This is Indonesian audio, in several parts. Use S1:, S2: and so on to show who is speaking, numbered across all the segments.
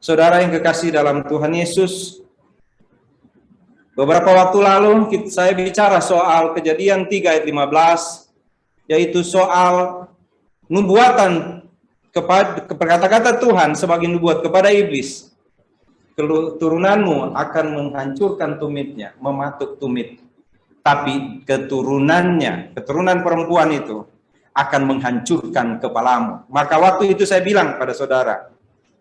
S1: Saudara yang kekasih dalam Tuhan Yesus, beberapa waktu lalu saya bicara soal Kejadian 3 ayat 15, yaitu soal nubuatan kepada kata-kata Tuhan sebagai nubuat kepada iblis. Keturunanmu akan menghancurkan tumitnya, mematuk tumit. Tapi keturunan perempuan itu akan menghancurkan kepalamu. Maka waktu itu saya bilang pada saudara,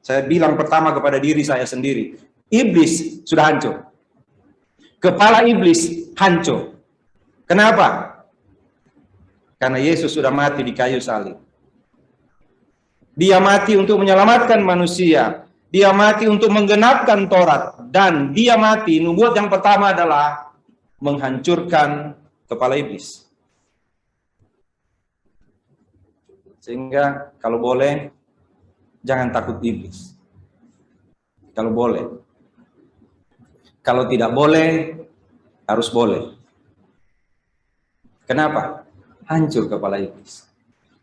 S1: saya bilang pertama kepada diri saya sendiri, iblis sudah hancur. Kepala iblis hancur. Kenapa? Karena Yesus sudah mati di kayu salib. Dia mati untuk menyelamatkan manusia. Dia mati untuk menggenapkan Taurat. Dan dia mati, nubuat yang pertama adalah menghancurkan kepala iblis. Sehingga kalau boleh, jangan takut iblis. Kalau boleh. Kalau tidak boleh, harus boleh. Kenapa? Hancur kepala iblis.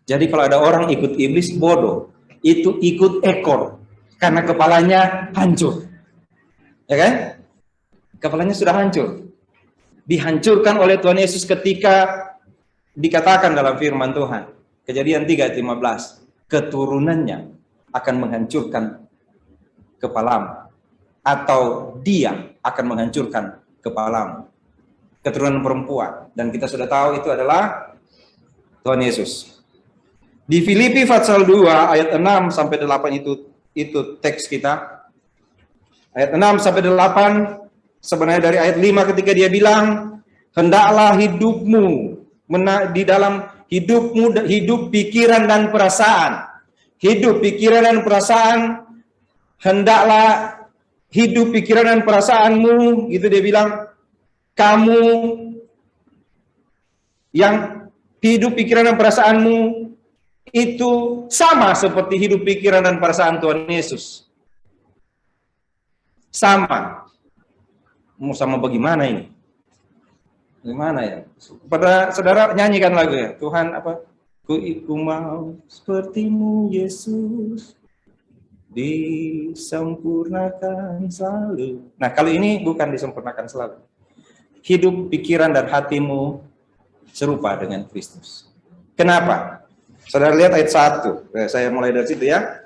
S1: Jadi kalau ada orang ikut iblis, bodoh. Itu ikut ekor. Karena kepalanya hancur. Ya kan? Kepalanya sudah hancur. Dihancurkan oleh Tuhan Yesus ketika dikatakan dalam firman Tuhan. Kejadian 3 ayat 15. Keturunannya akan menghancurkan kepalamu. Atau dia akan menghancurkan kepalamu. Keturunan perempuan. Dan kita sudah tahu itu adalah Tuhan Yesus. Di Filipi pasal 2 ayat 6 sampai 8 itu teks kita. Ayat 6 sampai 8 sebenarnya dari ayat 5 ketika dia bilang, hendaklah hidupmu di dalam hidup pikiran dan perasaan. Hidup pikiran dan perasaan, hendaklah hidup pikiran dan perasaanmu, gitu dia bilang, kamu yang hidup pikiran dan perasaanmu itu sama seperti hidup pikiran dan perasaan Tuhan Yesus. Sama. Mau sama bagaimana ini? Bagaimana ya? Pada saudara nyanyikan lagu ya. Tuhan apa? Ku mau sepertimu Yesus, disempurnakan selalu. Nah, kalau ini bukan disempurnakan selalu. Hidup pikiran dan hatimu serupa dengan Kristus. Kenapa? Saudara lihat ayat 1. Saya mulai dari situ ya.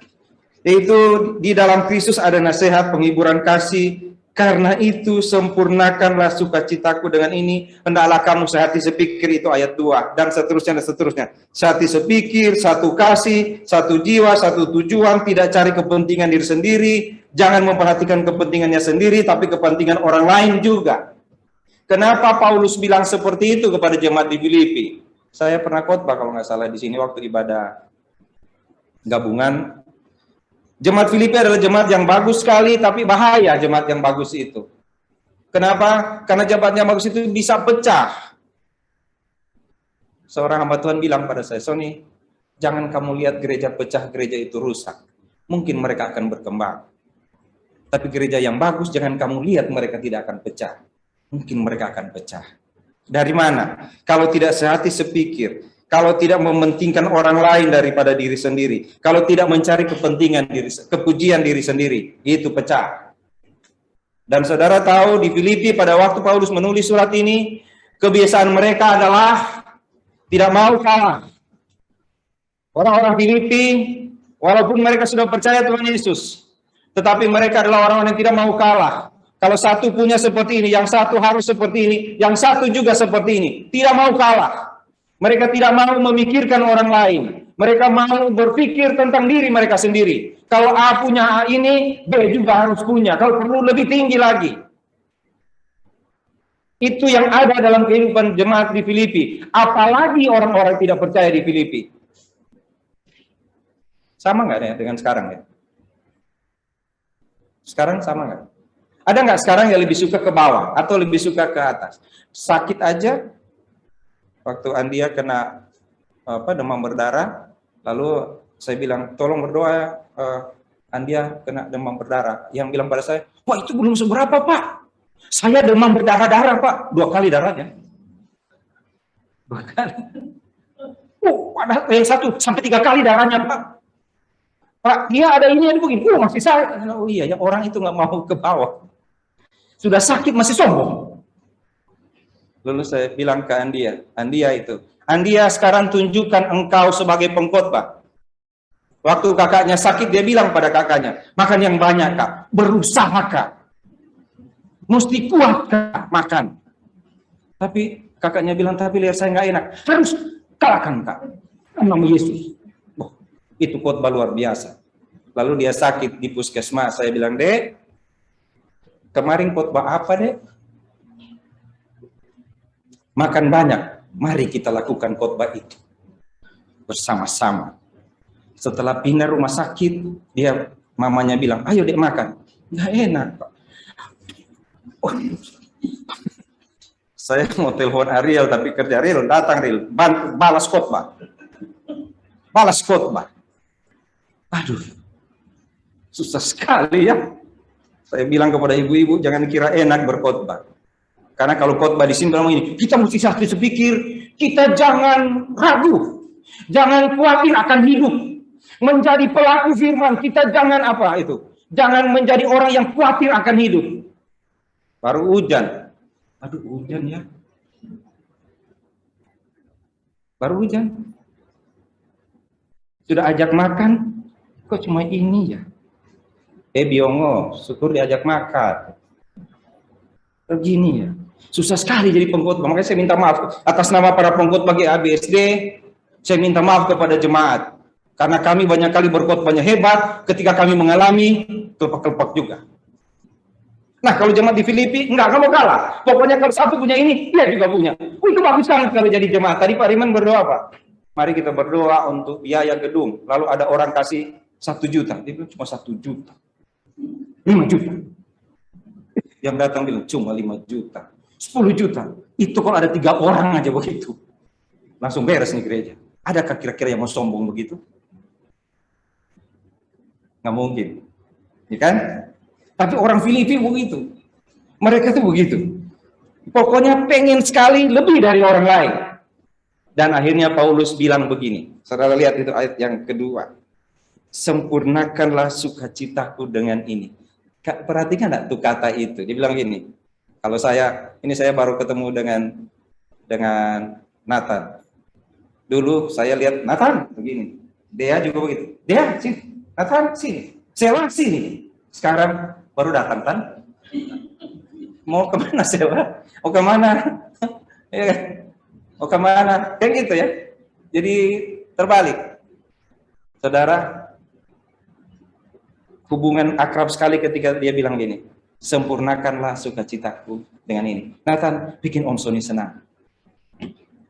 S1: Yaitu di dalam Kristus ada nasihat, penghiburan kasih. Karena itu sempurnakanlah sukacitaku dengan ini. Hendaklah kamu sehati sepikir, itu ayat 2. Dan seterusnya dan seterusnya. Sehati sepikir, satu kasih, satu jiwa, satu tujuan. Tidak cari kepentingan diri sendiri. Jangan memperhatikan kepentingannya sendiri, tapi kepentingan orang lain juga. Kenapa Paulus bilang seperti itu kepada jemaat di Filipi? Saya pernah khotbah kalau nggak salah di sini waktu ibadah gabungan. Jemaat Filipi adalah jemaat yang bagus sekali, tapi bahaya jemaat yang bagus itu. Kenapa? Karena jemaat yang bagus itu bisa pecah. Seorang hamba Tuhan bilang pada saya, Sony, jangan kamu lihat gereja pecah, gereja itu rusak. Mungkin mereka akan berkembang. Tapi gereja yang bagus, jangan kamu lihat mereka tidak akan pecah. Mungkin mereka akan pecah. Dari mana? Kalau tidak sehati sepikir, kalau tidak mementingkan orang lain daripada diri sendiri, kalau tidak mencari kepentingan diri, kepujian diri sendiri, itu pecah. Dan saudara tahu di Filipi pada waktu Paulus menulis surat ini, kebiasaan mereka adalah tidak mau kalah. Orang-orang Filipi, walaupun mereka sudah percaya Tuhan Yesus, tetapi mereka adalah orang-orang yang tidak mau kalah. Kalau satu punya seperti ini, yang satu harus seperti ini, yang satu juga seperti ini. Tidak mau kalah. Mereka tidak mau memikirkan orang lain. Mereka mau berpikir tentang diri mereka sendiri. Kalau A punya A ini, B juga harus punya. Kalau perlu lebih tinggi lagi. Itu yang ada dalam kehidupan jemaat di Filipi. Apalagi orang-orang tidak percaya di Filipi. Sama nggak ya dengan sekarang ya? Sekarang sama nggak? Ada nggak sekarang yang lebih suka ke bawah atau lebih suka ke atas? Sakit aja, waktu Andia kena demam berdarah, lalu saya bilang tolong berdoa, Andia kena demam berdarah. Yang bilang pada saya, wah itu belum seberapa Pak, saya demam berdarah-darah Pak, 2 kali darahnya. 2 kali. Padahal yang satu sampai 3 kali darahnya Pak. Pak, dia ada ini begini. Oh, masih saya. Oh iya, yang orang itu nggak mau ke bawah. Sudah sakit masih sombong. Lalu saya bilang ke Andia itu, Andia sekarang tunjukkan engkau sebagai pengkhotbah. Waktu kakaknya sakit, dia bilang pada kakaknya, makan yang banyak kak, berusaha kak, mesti kuat kak makan. Tapi kakaknya bilang, tapi lihat saya nggak enak, harus kalahkan kak, nama Yesus. Oh, itu khotbah luar biasa. Lalu dia sakit di puskesmas, saya bilang, Dek, kemarin khotbah apa Dek? Makan banyak, mari kita lakukan khotbah itu bersama-sama. Setelah pindah rumah sakit, dia mamanya bilang, ayo Dek makan. Nggak enak Pak. Oh. Saya mau telepon Ariel, tapi kerja Ariel, datang Ariel, balas khotbah. Balas khotbah. Aduh, susah sekali ya. Saya bilang kepada ibu-ibu, jangan kira enak berkhotbah. Karena kalau khotbah di sini bilang ini, kita mesti satu sepikir, kita jangan ragu, jangan khawatir akan hidup. Menjadi pelaku firman, kita jangan apa itu? Jangan menjadi orang yang khawatir akan hidup. Baru hujan. Aduh, hujan ya. Baru hujan. Sudah ajak makan, kok cuma ini ya? Biongo, syukur diajak makan. Begini ya. Susah sekali jadi pengkhotbah. Makanya saya minta maaf atas nama para pengkhotbah GABSD. Saya minta maaf kepada jemaat. Karena kami banyak kali berkhotbahnya hebat, ketika kami mengalami kelepak-kelepak juga. Nah, kalau jemaat di Filipi, enggak mau kalah. Pokoknya kalau satu punya ini, dia juga punya. Oh, itu bagus banget kalau jadi jemaat. Tadi Pak Riman berdoa, Pak. Mari kita berdoa untuk biaya gedung. Lalu ada orang kasih 1 juta. Dia bilang cuma 1 juta. 5 juta. Yang datang bilang cuma 5 juta. 10 juta. Itu kalau ada 3 orang aja begitu. Langsung beres nih gereja. Adakah kira-kira yang mau sombong begitu? Nggak mungkin, ya kan? Tapi orang Filipi begitu, mereka tuh begitu. Pokoknya pengen sekali lebih dari orang lain. Dan akhirnya Paulus bilang begini, saudara lihat itu ayat yang kedua. Sempurnakanlah sukacitaku dengan ini. Perhatikan enggak tuh kata itu? Dia bilang gini, kalau saya baru ketemu dengan Nathan. Dulu saya lihat Nathan begini, dia juga begitu. Dia sini. Nathan sini, Sewa sini. Sekarang baru datang kan? Mau kemana Sewa? Mau kemana? Mau kemana? Kayak gitu ya. Jadi terbalik. Saudara, hubungan akrab sekali ketika dia bilang gini, sempurnakanlah sukacitaku dengan ini. Nathan bikin Om Sony senang.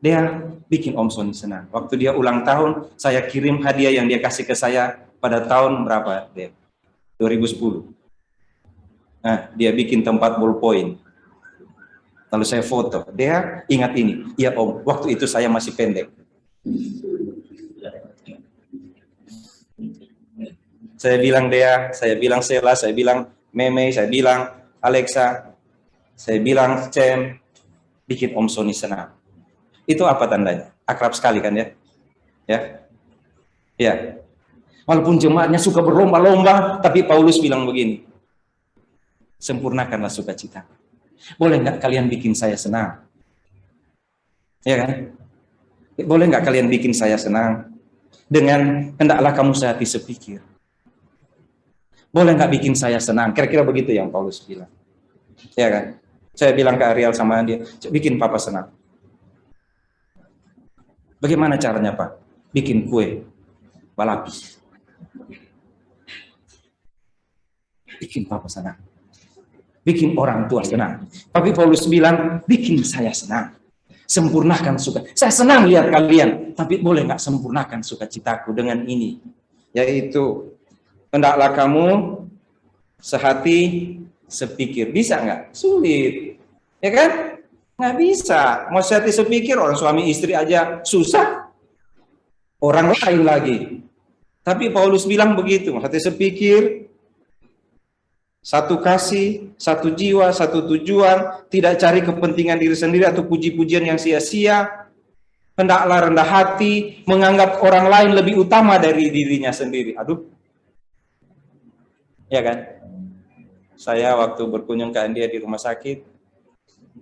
S1: Dia bikin Om Sony senang. Waktu dia ulang tahun, saya kirim hadiah yang dia kasih ke saya pada tahun berapa dia? 2010. Nah, dia bikin tempat ballpoint. Lalu saya foto. Dia ingat ini. Iya Om, waktu itu saya masih pendek. Saya bilang Dea, saya bilang Sela, saya bilang Meme, saya bilang Alexa, saya bilang Cem, bikin Om Sony senang. Itu apa tandanya? Akrab sekali kan ya? Ya. Ya. Walaupun jemaatnya suka berlomba-lomba, tapi Paulus bilang begini, sempurnakanlah sukacita. Boleh nggak kalian bikin saya senang? Ya kan? Boleh nggak kalian bikin saya senang? Dengan hendaklah kamu sehati sepikir. Boleh nggak bikin saya senang? Kira-kira begitu yang Paulus bilang. Ya kan? Saya bilang ke Ariel sama dia, bikin papa senang. Bagaimana caranya Pak? Bikin kue balapis. Bikin papa senang. Bikin orang tua senang. Tapi Paulus bilang, bikin saya senang. Sempurnakan suka. Saya senang lihat kalian, tapi boleh nggak sempurnakan sukacitaku dengan ini? Yaitu, hendaklah kamu sehati sepikir. Bisa nggak? Sulit. Ya kan? Nggak bisa. Mau sehati sepikir, orang suami istri aja susah. Orang lain lagi. Tapi Paulus bilang begitu, hati sepikir, satu kasih, satu jiwa, satu tujuan, tidak cari kepentingan diri sendiri atau puji-pujian yang sia-sia, hendaklah rendah hati, menganggap orang lain lebih utama dari dirinya sendiri. Aduh, Ya kan? Saya waktu berkunjung ke Andia di rumah sakit,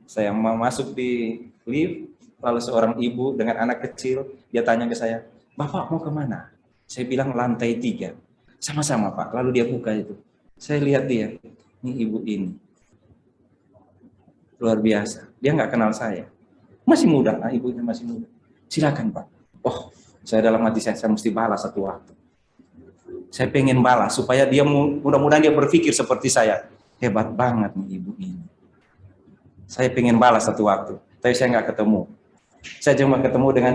S1: saya mau masuk di lift, lalu seorang ibu dengan anak kecil, dia tanya ke saya, "Bapak mau kemana?" Saya bilang lantai 3. Sama-sama Pak. Lalu dia buka itu. Saya lihat dia, ini ibu ini. Luar biasa. Dia nggak kenal saya. Masih muda, ibunya masih muda. Silakan Pak. Oh, saya dalam hati saya mesti balas satu waktu. Saya pengen balas supaya dia mudah-mudahan dia berpikir seperti saya. Hebat banget nih ibu ini. Saya pengen balas satu waktu, tapi saya nggak ketemu. Saya cuma ketemu dengan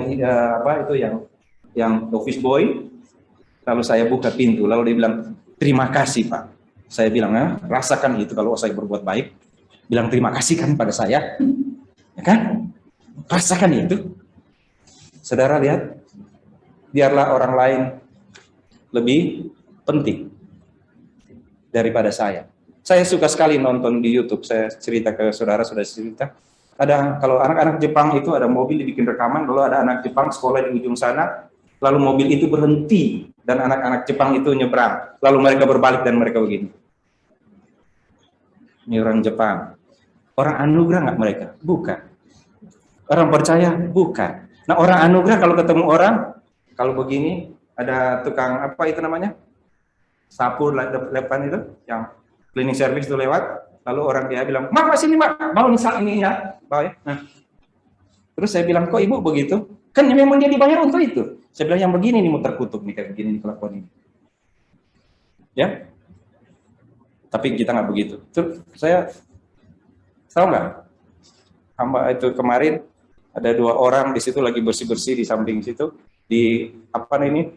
S1: yang office boy. Lalu saya buka pintu, lalu dia bilang, "Terima kasih Pak." Saya bilang, rasakan itu kalau saya berbuat baik. Bilang terima kasih kan pada saya, ya kan? Rasakan itu. Saudara lihat, biarlah orang lain lebih penting daripada saya. Saya suka sekali nonton di YouTube. Saya cerita ke saudara, sudah cerita. Ada kalau anak-anak Jepang itu ada mobil dibikin rekaman, lalu ada anak Jepang sekolah di ujung sana, lalu mobil itu berhenti dan anak-anak Jepang itu nyebrang. Lalu mereka berbalik dan mereka begini. Ini orang Jepang. Orang anugerah nggak mereka? Bukan. Orang percaya? Bukan. Nah, orang anugerah kalau ketemu orang, kalau begini, ada tukang apa itu namanya? Sapu depan itu, yang cleaning service itu lewat, lalu orang dia bilang, "Mak, sini Mak, mau misal ini ya." Bawa ya. Nah, terus saya bilang, "Kok Ibu begitu?" Kan memang dia dibayar untuk itu. Saya bilang, "Yang begini nih muter kutub nih, kayak begini nih kelakuan ini." Ya, tapi kita nggak begitu. Terus saya tahu nggak, hamba itu kemarin ada 2 orang di situ lagi bersih-bersih di samping situ, di apa ini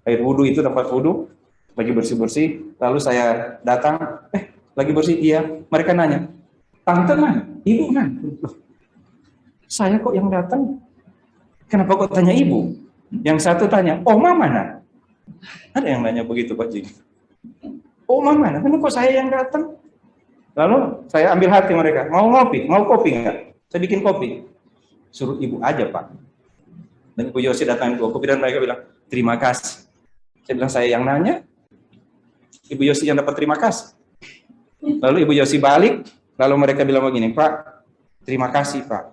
S1: air wudhu itu, tempat wudhu lagi bersih-bersih. Lalu saya datang, lagi bersih, iya. Mereka nanya, "Tante mana? Ibu mana?" Loh, saya kok yang datang? Kenapa kok tanya ibu? Yang satu tanya, "Oma mana?" Ada yang nanya begitu Pak Jing. "Oma mana? Kenapa kok saya yang datang?" Lalu saya ambil hati mereka, "Mau ngopi? Mau kopi nggak? Saya bikin kopi." "Suruh ibu aja Pak." Dan Ibu Yosi datang ke kopi dan mereka bilang, "Terima kasih." Saya bilang, "Saya yang nanya, Ibu Yosi yang dapat terima kasih." Lalu Ibu Yosi balik, lalu mereka bilang begini, "Pak, terima kasih Pak.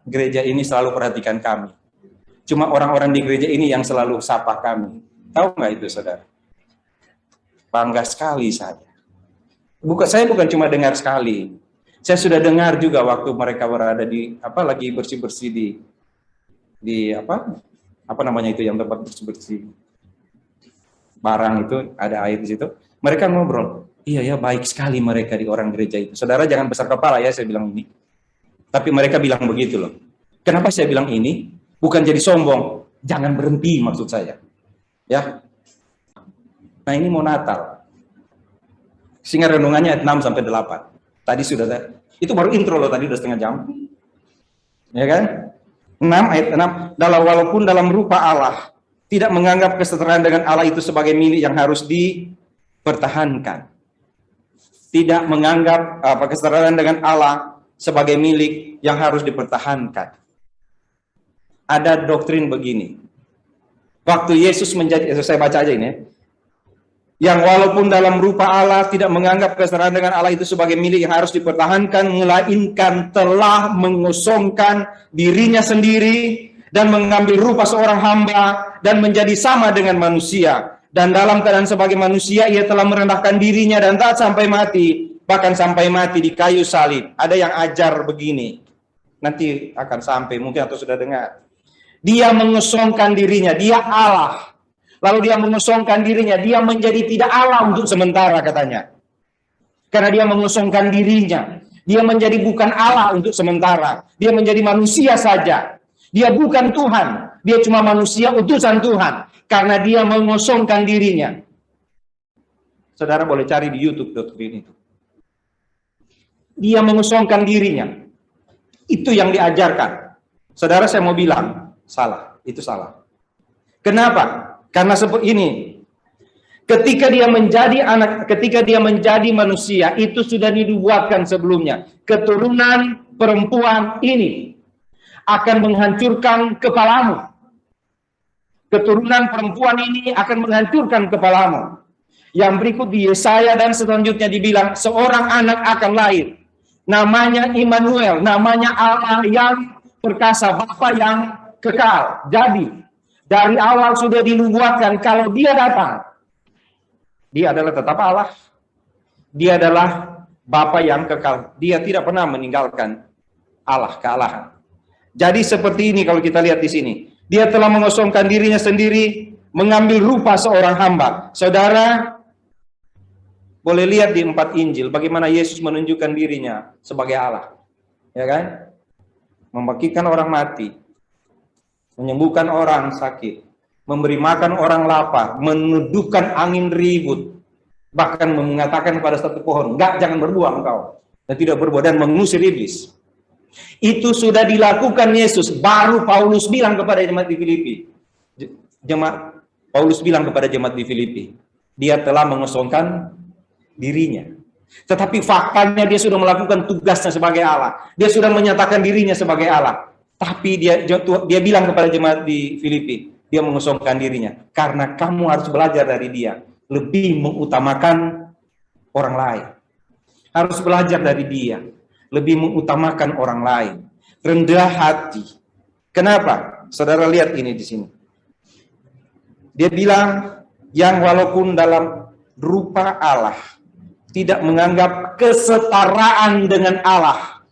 S1: Gereja ini selalu perhatikan kami. Cuma orang-orang di gereja ini yang selalu sapa kami." Tahu nggak itu saudara? Bangga sekali saya. Saya bukan cuma dengar sekali. Saya sudah dengar juga waktu mereka berada di lagi bersih-bersih di apa namanya itu yang tempat bersih-bersih barang itu, ada air di situ. Mereka ngobrol, "Iya ya, baik sekali mereka di orang gereja itu." Saudara jangan besar kepala ya saya bilang ini. Tapi mereka bilang begitu loh. Kenapa saya bilang ini? Bukan jadi sombong, jangan berhenti maksud saya. Ya. Nah, ini mau Natal. Sehingga renungannya ayat 6 sampai 8. Tadi sudah, itu baru intro loh, tadi udah setengah jam. Ya kan? 6 ayat 6, walaupun dalam rupa Allah, tidak menganggap kesetaraan dengan Allah itu sebagai milik yang harus dipertahankan. Tidak menganggap kesetaraan dengan Allah sebagai milik yang harus dipertahankan. Ada doktrin begini. Waktu Yesus saya baca aja ini ya. Yang walaupun dalam rupa Allah tidak menganggap kesetaraan dengan Allah itu sebagai milik yang harus dipertahankan, melainkan telah mengosongkan dirinya sendiri dan mengambil rupa seorang hamba dan menjadi sama dengan manusia. Dan dalam keadaan sebagai manusia ia telah merendahkan dirinya dan taat sampai mati, bahkan sampai mati di kayu salib. Ada yang ajar begini, nanti akan sampai mungkin atau sudah dengar. Dia mengosongkan dirinya, dia Allah. Lalu dia mengosongkan dirinya, dia menjadi tidak Allah untuk sementara katanya. Karena dia mengosongkan dirinya, dia menjadi bukan Allah untuk sementara. Dia menjadi manusia saja. Dia bukan Tuhan, dia cuma manusia utusan Tuhan. Karena dia mengosongkan dirinya. Saudara boleh cari di YouTube doktrin itu. Dia mengosongkan dirinya. Itu yang diajarkan. Saudara, saya mau bilang, salah, itu salah. Kenapa? Karena seperti ini, ketika dia menjadi manusia, itu sudah dibuatkan sebelumnya. Keturunan perempuan ini akan menghancurkan kepalamu. Keturunan perempuan ini akan menghancurkan kepalamu. Yang berikut di Yesaya dan selanjutnya dibilang seorang anak akan lahir. Namanya Immanuel, namanya Allah yang perkasa, Bapa yang kekal. Jadi dari awal sudah dinubuatkan kalau dia datang, dia adalah tetap Allah. Dia adalah Bapa yang kekal. Dia tidak pernah meninggalkan Allah, kealahan. Jadi seperti ini kalau kita lihat di sini. Dia telah mengosongkan dirinya sendiri, mengambil rupa seorang hamba. Saudara, boleh lihat di 4 Injil bagaimana Yesus menunjukkan dirinya sebagai Allah. Ya kan? Membangkitkan orang mati, menyembuhkan orang sakit, memberi makan orang lapar, meneduhkan angin ribut, bahkan mengatakan pada satu pohon, enggak, jangan berbuah engkau, dan tidak berbuah, dan mengusir iblis. Itu sudah dilakukan Yesus. Baru Paulus bilang kepada jemaat di Filipi, Paulus bilang kepada jemaat di Filipi, dia telah mengosongkan dirinya. Tetapi faktanya dia sudah melakukan tugasnya sebagai Allah. Dia sudah menyatakan dirinya sebagai Allah. Tapi dia bilang kepada jemaat di Filipi, dia mengosongkan dirinya. Karena kamu harus belajar dari dia. Lebih mengutamakan orang lain. Harus belajar dari dia. Lebih mengutamakan orang lain. Rendah hati. Kenapa? Saudara lihat ini di sini. Dia bilang, yang walaupun dalam rupa Allah, tidak menganggap kesetaraan dengan Allah.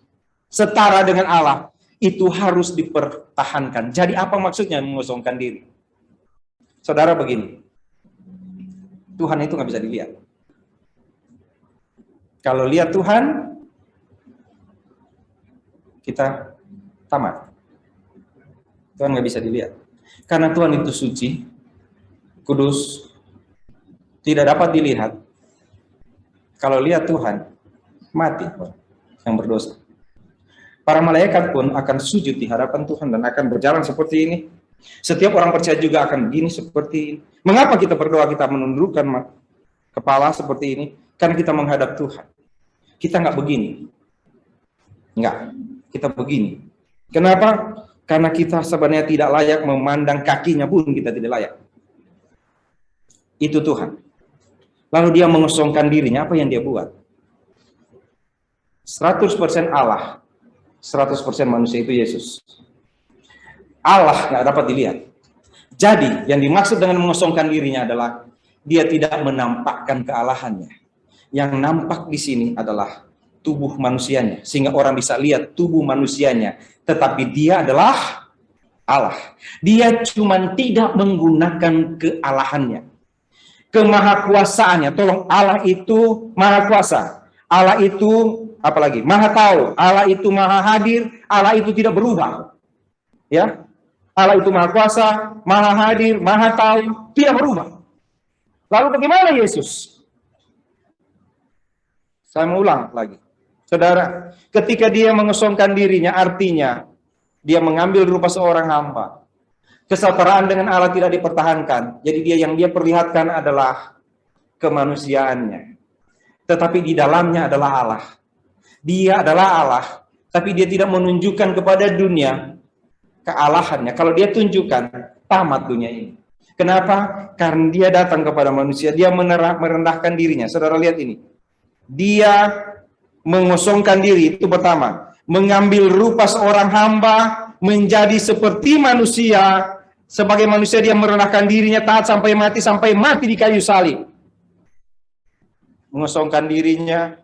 S1: Setara dengan Allah. Itu harus dipertahankan. Jadi apa maksudnya mengosongkan diri? Saudara begini. Tuhan itu nggak bisa dilihat. Kalau lihat Tuhan, kita tamat. Tuhan nggak bisa dilihat. Karena Tuhan itu suci, kudus, tidak dapat dilihat. Kalau lihat Tuhan, mati yang berdosa. Para malaikat pun akan sujud di hadapan Tuhan dan akan berjalan seperti ini. Setiap orang percaya juga akan begini seperti ini. Mengapa kita berdoa, kita menundukkan kepala seperti ini? Karena kita menghadap Tuhan. Kita nggak begini. Enggak, kita begini. Kenapa? Karena kita sebenarnya tidak layak memandang kakinya pun kita tidak layak. Itu Tuhan. Lalu dia mengosongkan dirinya, apa yang dia buat? 100% Allah, 100% manusia, itu Yesus. Allah nggak dapat dilihat. Jadi, yang dimaksud dengan mengosongkan dirinya adalah dia tidak menampakkan kealahannya. Yang nampak di sini adalah tubuh manusianya, sehingga orang bisa lihat tubuh manusianya. Tetapi dia adalah Allah. Dia cuma tidak menggunakan kealahannya. Kemahakuasaannya. Tolong, Allah itu maha kuasa. Allah itu, apalagi, maha tahu. Allah itu maha hadir. Allah itu tidak berubah. Ya, Allah itu maha kuasa, maha hadir, maha tahu, tidak berubah. Lalu bagaimana Yesus? Saya mau ulang lagi. Saudara, ketika dia mengosongkan dirinya, artinya dia mengambil rupa seorang hamba. Kesetaraan dengan Allah tidak dipertahankan. Jadi yang dia perlihatkan adalah kemanusiaannya. Tetapi di dalamnya adalah Allah. Dia adalah Allah, tapi dia tidak menunjukkan kepada dunia kealahannya. Kalau dia tunjukkan, tamat dunia ini. Kenapa? Karena dia datang kepada manusia, dia merendahkan dirinya. Saudara lihat ini. Dia mengosongkan diri, itu pertama. Mengambil rupa seorang hamba, menjadi seperti manusia. Sebagai manusia dia merendahkan dirinya, taat sampai mati di kayu salib. Mengosongkan dirinya,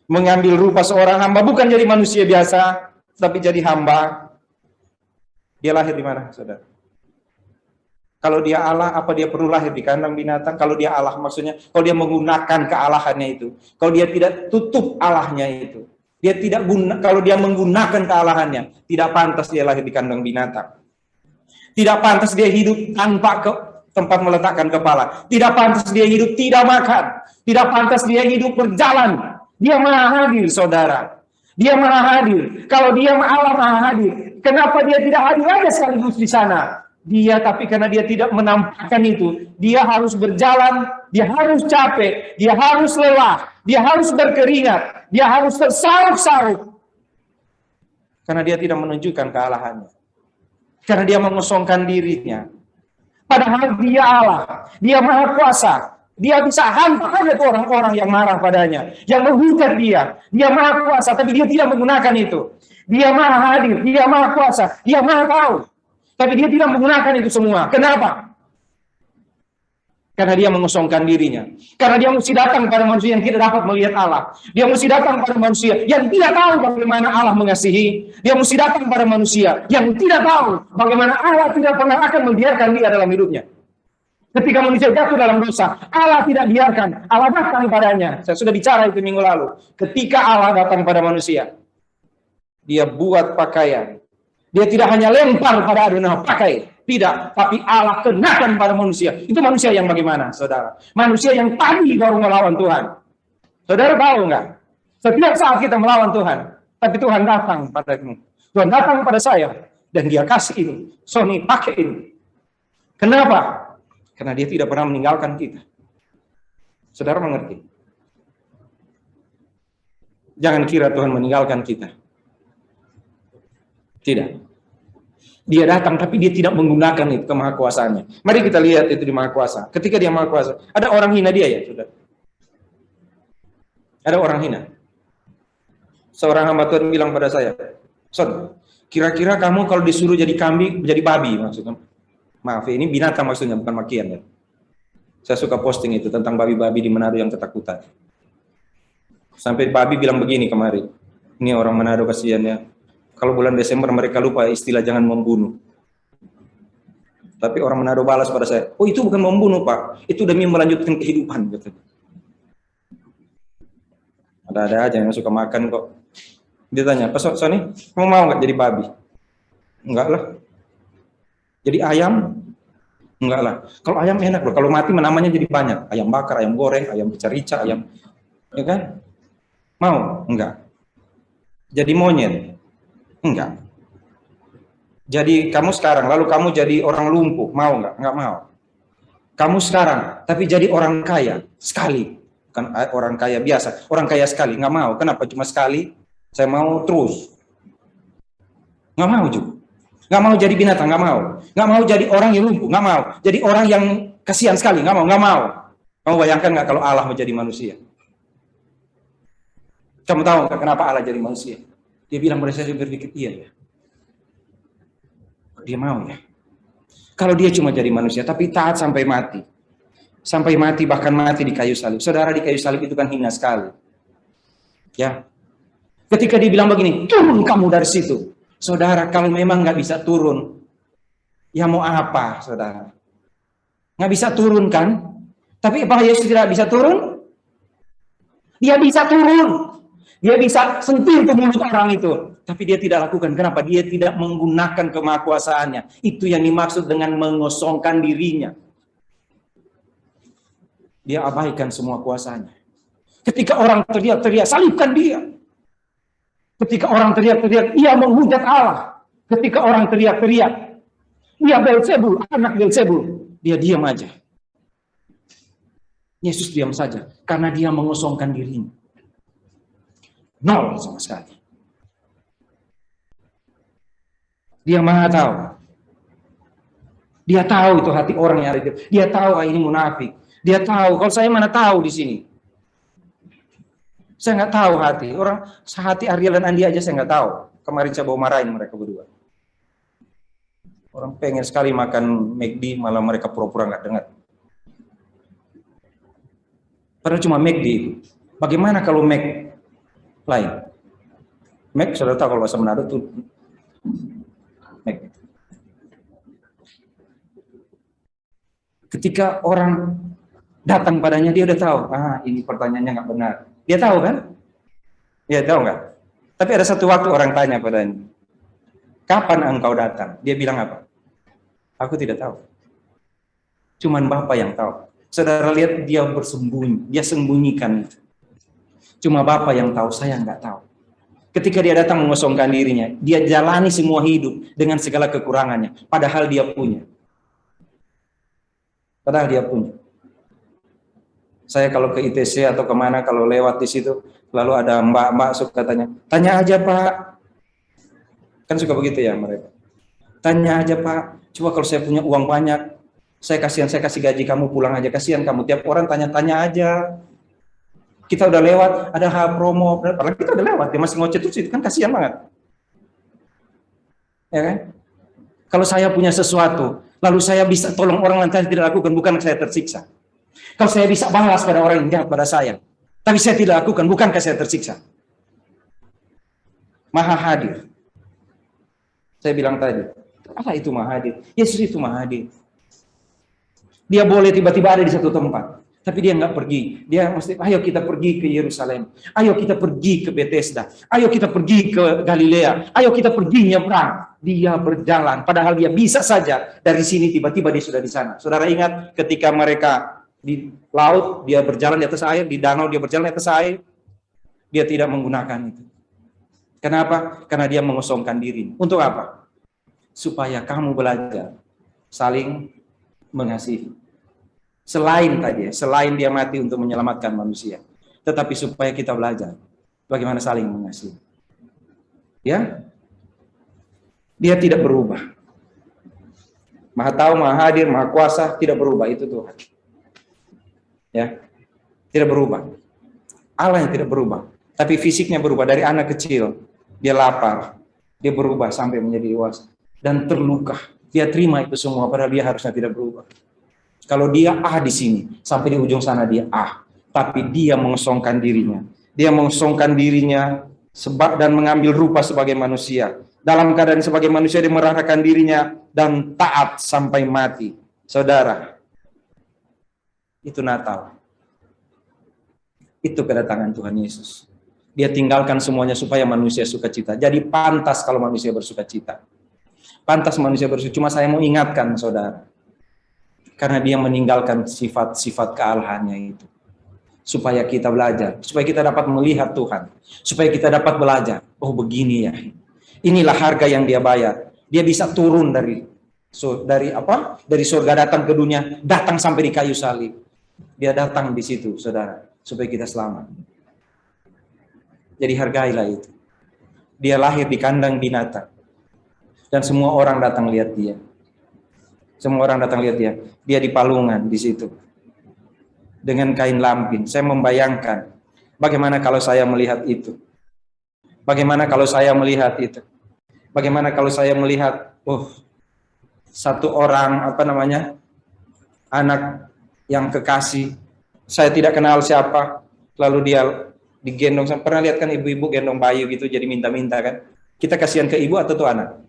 S1: mengambil rupa seorang hamba, bukan jadi manusia biasa, tapi jadi hamba. Dia lahir di mana, saudara? Kalau dia Allah, apa dia perlu lahir di kandang binatang? Kalau dia Allah, maksudnya, kalau dia menggunakan kealahannya itu, kalau dia tidak tutup Allahnya itu, dia tidak kalau dia menggunakan kealahannya, tidak pantas dia lahir di kandang binatang. Tidak pantas dia hidup tanpa tempat meletakkan kepala. Tidak pantas dia hidup tidak makan. Tidak pantas dia hidup berjalan. Dia maha hadir, saudara. Dia maha hadir. Kalau dia Allah maha hadir, kenapa dia tidak hadir aja sekaligus di sana? Tapi karena dia tidak menampakkan itu, dia harus berjalan, dia harus capek, dia harus lelah, dia harus berkeringat, dia harus tersaruk-saruk. Karena dia tidak menunjukkan kealahannya. Karena dia mengosongkan dirinya. Padahal dia Allah, dia maha kuasa, Dia bisa hantam ada orang-orang yang marah padanya, yang menghujat dia. Dia maha kuasa, tapi dia tidak menggunakan itu. Dia maha hadir, dia maha kuasa, dia maha tahu. Tapi dia tidak menggunakan itu semua. Kenapa? Karena dia mengosongkan dirinya. Karena dia mesti datang pada manusia yang tidak dapat melihat Allah. Dia mesti datang pada manusia yang tidak tahu bagaimana Allah mengasihi. Dia mesti datang pada manusia yang tidak tahu bagaimana Allah tidak pernah akan membiarkan dia dalam hidupnya. Ketika manusia jatuh dalam dosa, Allah tidak biarkan. Allah datang padanya. Saya sudah bicara itu minggu lalu. Ketika Allah datang pada manusia, dia buat pakaian. Dia tidak hanya lempar pada adonan pakai. Tidak, tapi Allah kenakan pada manusia. Itu manusia yang bagaimana, saudara? Manusia yang tadi baru melawan Tuhan. Saudara tahu nggak? Setiap saat kita melawan Tuhan, tapi Tuhan datang padamu. Tuhan datang pada saya. Dan dia kasih ini. Sony, pakai ini. Kenapa? Karena dia tidak pernah meninggalkan kita. Saudara mengerti? Jangan kira Tuhan meninggalkan kita. Tidak. Dia datang tapi dia tidak menggunakan itu kemahakuasaannya. Mari kita lihat itu di Maha Kuasa. Ketika dia Maha Kuasa, ada orang hina dia ya, saudara? Ada orang hina. Seorang hamba Tuhan bilang pada saya, "Son, kira-kira kamu kalau disuruh jadi kambing, jadi babi maksudnya." Maaf, ini binatang maksudnya, bukan makian ya. Saya suka posting itu tentang babi-babi di Manado yang ketakutan. Sampai babi bilang begini kemarin, ini orang Manado kasihan ya. Kalau bulan Desember mereka lupa istilah jangan membunuh. Tapi orang Manado balas pada saya, oh itu bukan membunuh Pak, itu demi melanjutkan kehidupan. Gitu. Ada aja yang suka makan kok. Dia tanya, Pak Sony, kamu mau nggak jadi babi? Enggak lah. Jadi ayam? Enggak lah. Kalau ayam enak loh. Kalau mati namanya jadi banyak. Ayam bakar, ayam goreng, ayam rica-rica, ayam, ya kan? Mau? Enggak. Jadi monyet? Enggak. Jadi kamu sekarang, lalu kamu jadi orang lumpuh, mau enggak? Enggak mau. Kamu sekarang, tapi jadi orang kaya sekali, bukan orang kaya biasa, orang kaya sekali, enggak mau. Kenapa? Cuma sekali. Saya mau terus. Enggak mau juga. Nggak mau jadi binatang, nggak mau. Nggak mau jadi orang yang lumpuh, nggak mau. Jadi orang yang kasihan sekali, nggak mau, nggak mau. Kamu bayangkan nggak kalau Allah menjadi manusia? Kamu tahu nggak kenapa Allah jadi manusia? Dia bilang pada saya berpikir, iya ya. Dia mau ya. Kalau dia cuma jadi manusia, tapi taat sampai mati. Sampai mati, bahkan mati di kayu salib. Saudara, di kayu salib itu kan hina sekali. Ya. Ketika dia bilang begini, turun kamu dari situ. Saudara, kalau memang nggak bisa turun, ya mau apa, saudara? Nggak bisa turun kan? Tapi apa Yesus tidak bisa turun? Dia bisa turun. Dia bisa sentuh ke mulut orang itu. Tapi dia tidak lakukan. Kenapa? Dia tidak menggunakan kemahakuasaannya. Itu yang dimaksud dengan mengosongkan dirinya. Dia abaikan semua kuasanya. Ketika orang teriak-teriak, salibkan dia. Ketika orang teriak-teriak, ia menghujat Allah. Ketika orang teriak-teriak, ia Beelzebul, anak Beelzebul. Dia diam aja. Yesus diam saja, karena dia mengosongkan dirinya. Nol sama sekali. Dia maha tahu. Dia tahu itu hati orang yang ada di. Dia tahu ini munafik. Dia tahu. Kalau saya mana tahu di sini. Saya nggak tahu hati. Orang sehati Ariel dan Andi aja saya nggak tahu. Kemarin saya bawa marahin mereka berdua. Orang pengen sekali makan McD, malah mereka pura-pura nggak dengar. Padahal cuma McD. Bagaimana kalau Mac lain? Mac, saudara tahu kalau bahasa Manado itu Mac. Ketika orang datang padanya, dia udah tahu. Ini pertanyaannya nggak benar. Dia tahu kan? Dia tahu nggak? Tapi ada satu waktu orang tanya padanya, kapan engkau datang? Dia bilang apa? Aku tidak tahu. Cuman Bapa yang tahu. Saudara lihat dia bersembunyi, dia sembunyikan itu. Cuma Bapa yang tahu, saya nggak tahu. Ketika dia datang mengosongkan dirinya, dia jalani semua hidup dengan segala kekurangannya. Padahal dia punya. Padahal dia punya. Saya kalau ke ITC atau kemana, kalau lewat di situ, lalu ada mbak-mbak suka tanya aja Pak. Kan suka begitu ya mereka. Tanya aja Pak, coba kalau saya punya uang banyak, Saya kasih gaji kamu, pulang aja, kasihan kamu. Tiap orang tanya-tanya aja. Kita udah lewat, ada hal promo, padahal kita udah lewat, dia masih ngoceh terus, itu kan kasihan banget. Ya kan? Kalau saya punya sesuatu, lalu saya bisa tolong orang lain, saya tidak lakukan, bukan saya tersiksa. Kalau saya bisa balas pada orang yang jahat pada saya, tapi saya tidak lakukan, bukankah saya tersiksa? Maha hadir. Saya bilang tadi, apa itu maha hadir? Yesus itu maha hadir. Dia boleh tiba-tiba ada di satu tempat, tapi dia nggak pergi. Dia mesti, ayo kita pergi ke Yerusalem, ayo kita pergi ke Bethesda, ayo kita pergi ke Galilea, ayo kita pergi nyebrang. Dia berjalan, padahal dia bisa saja dari sini tiba-tiba dia sudah di sana. Saudara ingat ketika mereka di laut, dia berjalan di atas air, di danau dia berjalan di atas air, dia tidak menggunakan itu. Kenapa? Karena dia mengosongkan diri. Untuk apa? Supaya kamu belajar saling mengasihi. Selain dia mati untuk menyelamatkan manusia, tetapi supaya kita belajar bagaimana saling mengasihi. Ya, dia tidak berubah. Maha tahu, maha hadir, maha kuasa, tidak berubah, itu Tuhan. Ya, tidak berubah. Allah yang tidak berubah, tapi fisiknya berubah. Dari anak kecil, dia lapar, dia berubah sampai menjadi dewasa dan terluka. Dia terima itu semua, padahal dia harusnya tidak berubah. Kalau dia di sini, sampai di ujung sana dia tapi dia mengosongkan dirinya. Dia mengosongkan dirinya dan mengambil rupa sebagai manusia. Dalam keadaan sebagai manusia, dia merendahkan dirinya dan taat sampai mati. Saudara, itu Natal. Itu kedatangan Tuhan Yesus. Dia tinggalkan semuanya supaya manusia sukacita. Jadi pantas kalau manusia bersukacita. Pantas manusia bersukacita. Cuma saya mau ingatkan, saudara. Karena dia meninggalkan sifat-sifat kealahannya itu. Supaya kita belajar, supaya kita dapat melihat Tuhan, supaya kita dapat belajar, oh begini ya. Inilah harga yang dia bayar. Dia bisa turun dari surga datang ke dunia, datang sampai di kayu salib. Dia datang di situ, saudara, supaya kita selamat. Jadi hargailah itu. Dia lahir di kandang binatang. Dan semua orang datang lihat dia. Semua orang datang lihat dia. Dia di palungan di situ. Dengan kain lampin. Saya membayangkan bagaimana kalau saya melihat itu. Bagaimana kalau saya melihat itu. Bagaimana kalau saya melihat satu orang anak yang kekasih. Saya tidak kenal siapa. Lalu dia digendong. Saya pernah lihat kan ibu-ibu gendong bayi gitu jadi minta-minta kan. Kita kasihan ke ibu atau tuh anak?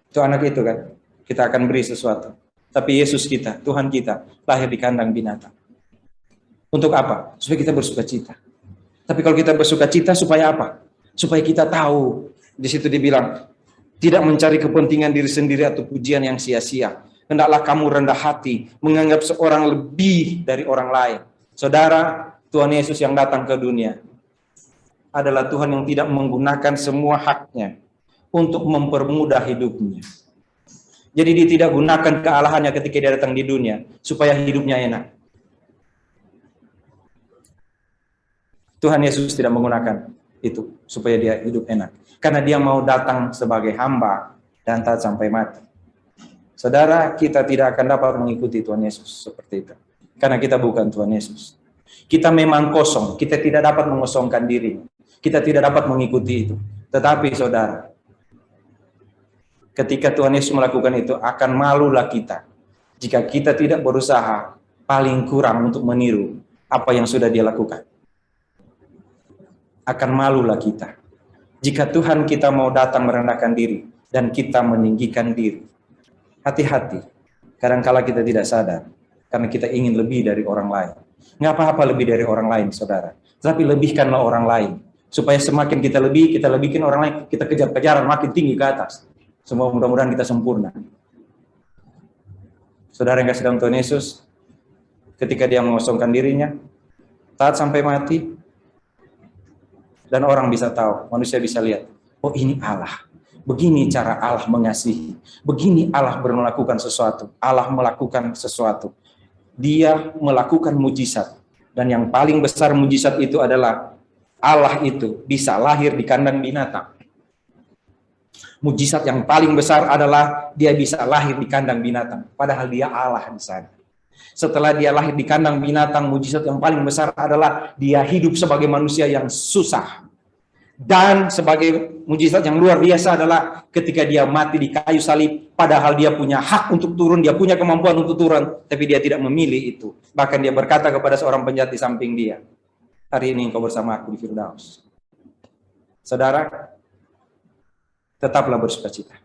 S1: Itu anak itu kan. Kita akan beri sesuatu. Tapi Yesus kita, Tuhan kita, lahir di kandang binatang. Untuk apa? Supaya kita bersuka cita. Tapi kalau kita bersuka cita, supaya apa? Supaya kita tahu. Di situ dibilang, tidak mencari kepentingan diri sendiri atau pujian yang sia-sia. Hendaklah kamu rendah hati, menganggap seorang lebih dari orang lain. Saudara, Tuhan Yesus yang datang ke dunia adalah Tuhan yang tidak menggunakan semua haknya untuk mempermudah hidupnya. Jadi dia tidak gunakan kealahannya ketika dia datang di dunia supaya hidupnya enak. Tuhan Yesus tidak menggunakan itu supaya dia hidup enak. Karena dia mau datang sebagai hamba dan taat sampai mati. Saudara, kita tidak akan dapat mengikuti Tuhan Yesus seperti itu. Karena kita bukan Tuhan Yesus. Kita memang kosong, kita tidak dapat mengosongkan diri. Kita tidak dapat mengikuti itu. Tetapi saudara, ketika Tuhan Yesus melakukan itu, akan malulah kita jika kita tidak berusaha paling kurang untuk meniru apa yang sudah dia lakukan. Akan malulah kita jika Tuhan kita mau datang merendahkan diri dan kita meninggikan diri. Hati-hati, kadang-kala kita tidak sadar karena kita ingin lebih dari orang lain. Nggak apa-apa lebih dari orang lain, saudara. Tapi lebihkanlah orang lain supaya semakin kita lebihkan orang lain, kita kejar-kejaran makin tinggi ke atas. Semua mudah-mudahan kita sempurna. Saudara yang kasih dalam Tuhan Yesus, ketika dia mengosongkan dirinya, taat sampai mati, dan orang bisa tahu, manusia bisa lihat, oh ini Allah. Begini cara Allah mengasihi. Begini Allah melakukan sesuatu. Allah melakukan sesuatu. Dia melakukan mujizat. Dan yang paling besar mujizat itu adalah Allah itu bisa lahir di kandang binatang. Mujizat yang paling besar adalah dia bisa lahir di kandang binatang, padahal dia Allah di sana. Setelah dia lahir di kandang binatang, mujizat yang paling besar adalah dia hidup sebagai manusia yang susah. Dan sebagai mujizat yang luar biasa adalah ketika dia mati di kayu salib, padahal dia punya hak untuk turun, dia punya kemampuan untuk turun, tapi dia tidak memilih itu. Bahkan dia berkata kepada seorang penjahat di samping dia, hari ini engkau bersama aku di Firdaus. Saudara, tetaplah bersukacita.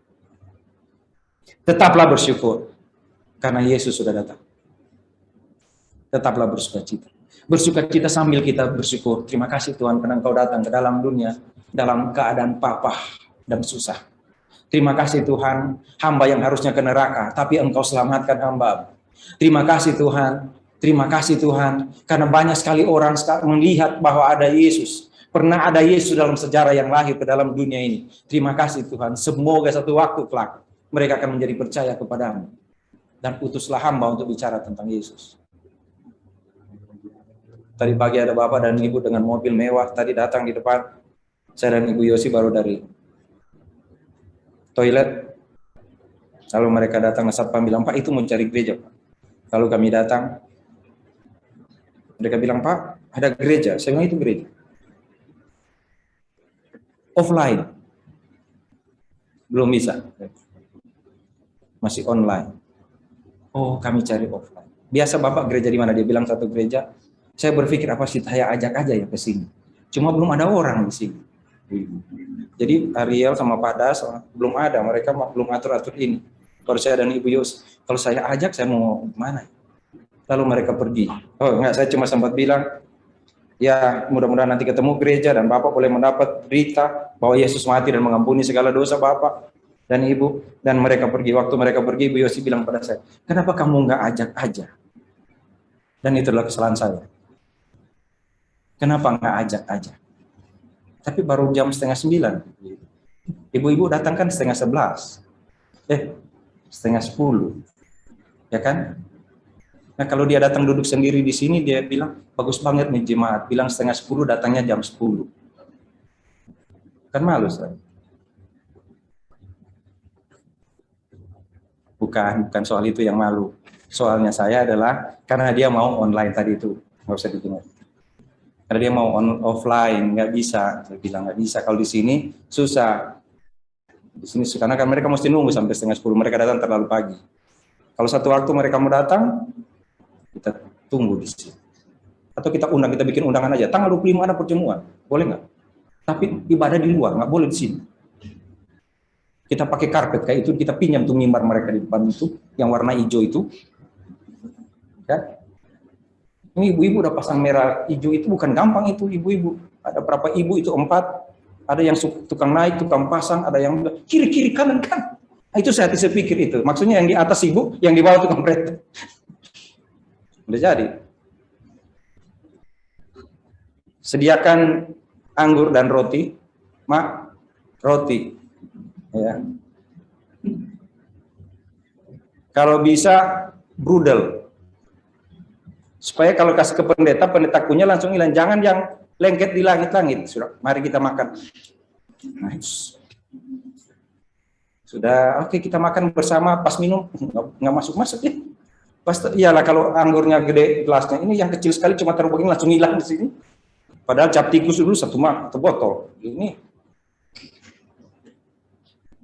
S1: Tetaplah bersyukur, karena Yesus sudah datang. Tetaplah bersukacita. Bersukacita sambil kita bersyukur. Terima kasih Tuhan karena Engkau datang ke dalam dunia dalam keadaan papa dan susah. Terima kasih Tuhan, hamba yang harusnya ke neraka, tapi Engkau selamatkan hamba. Terima kasih Tuhan, terima kasih Tuhan, karena banyak sekali orang melihat bahwa ada Yesus. Pernah ada Yesus dalam sejarah yang lahir ke dalam dunia ini. Terima kasih Tuhan, semoga satu waktu kelak mereka akan menjadi percaya kepadamu. Dan utuslah hamba untuk bicara tentang Yesus. Tadi pagi ada bapak dan ibu dengan mobil mewah, tadi datang di depan. Saya dan Ibu Yosi baru dari toilet. Lalu mereka datang, satpam bilang, Pak itu mau cari gereja Pak. Lalu kami datang, mereka bilang, Pak ada gereja. Saya bilang itu gereja offline, belum bisa, masih online. Oh kami cari offline. Biasa Bapak gereja di mana? Dia bilang satu gereja. Saya berpikir apa sih, saya ajak aja ya ke sini. Cuma belum ada orang di sini. Jadi Ariel sama Pak Das belum ada, mereka belum atur-atur ini. Kalau saya dan Ibu Yos, kalau saya ajak saya mau mana? Lalu mereka pergi. Oh enggak, saya cuma sempat bilang, ya mudah-mudahan nanti ketemu gereja dan Bapak boleh mendapat berita bahwa Yesus mati dan mengampuni segala dosa Bapak dan Ibu. Dan mereka pergi. Waktu mereka pergi, Ibu Yosi bilang pada saya, kenapa kamu nggak ajak aja? Dan itu adalah kesalahan saya. Kenapa nggak ajak aja? Tapi baru jam 8:30. Ibu-ibu datang kan 10:30. 9:30. Ya kan? Nah kalau dia datang duduk sendiri di sini, dia bilang, bagus banget nih jemaat. Bilang 9:30, datangnya jam 10. Kan malu saya. Bukan soal itu yang malu. Soalnya saya adalah, karena dia mau online tadi itu. Nggak usah didengar. Karena dia mau offline, nggak bisa. Saya bilang nggak bisa. Kalau di sini susah. Di sini karena kan mereka mesti nunggu sampai 9:30. Mereka datang terlalu pagi. Kalau satu waktu mereka mau datang, kita tunggu di sini. Atau kita undang, kita bikin undangan aja. Tanggal 25 ada pertemuan, boleh nggak? Tapi ibadah di luar, nggak boleh di sini. Kita pakai karpet kayak itu, kita pinjam tuh mimbar mereka di depan itu, yang warna hijau itu. Ya. Ini ibu-ibu udah pasang merah hijau itu bukan gampang itu ibu-ibu. Ada berapa ibu itu 4, ada yang tukang naik, tukang pasang, ada yang kiri kanan kan. Nah, itu saya pikir itu. Maksudnya yang di atas ibu, yang di bawah tukang pret. Udah jadi. Sediakan anggur dan roti, Mak, roti. Ya. Kalau bisa brudel. Supaya kalau kasih ke pendeta, pendeta punya langsung hilang. Jangan yang lengket di langit-langit. Sudah, mari kita makan. Nice. Sudah, oke kita makan bersama. Pas minum nggak masuk ya. Pas iyalah kalau anggurnya gede gelasnya. Ini yang kecil sekali cuma taruh begini langsung hilang di sini. Padahal cap tikus dulu satu botol. Ini.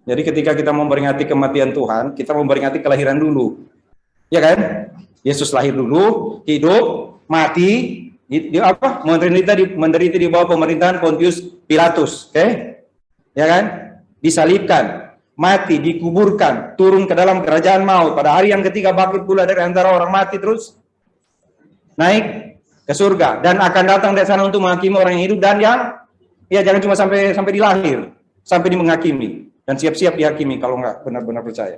S1: Jadi ketika kita memperingati kematian Tuhan, kita memperingati kelahiran dulu. Ya kan? Yesus lahir dulu, hidup, mati, dia apa? Menderita di bawah pemerintahan Pontius Pilatus, oke? Ya kan? Disalibkan, mati, dikuburkan, turun ke dalam kerajaan maut. Pada hari yang ketiga bangkit pula dari antara orang mati, terus naik ke surga dan akan datang dari sana untuk menghakimi orang yang hidup dan yang ya jangan cuma sampai dilahir, sampai menghakimi dan siap-siap dihakimi kalau nggak benar-benar percaya.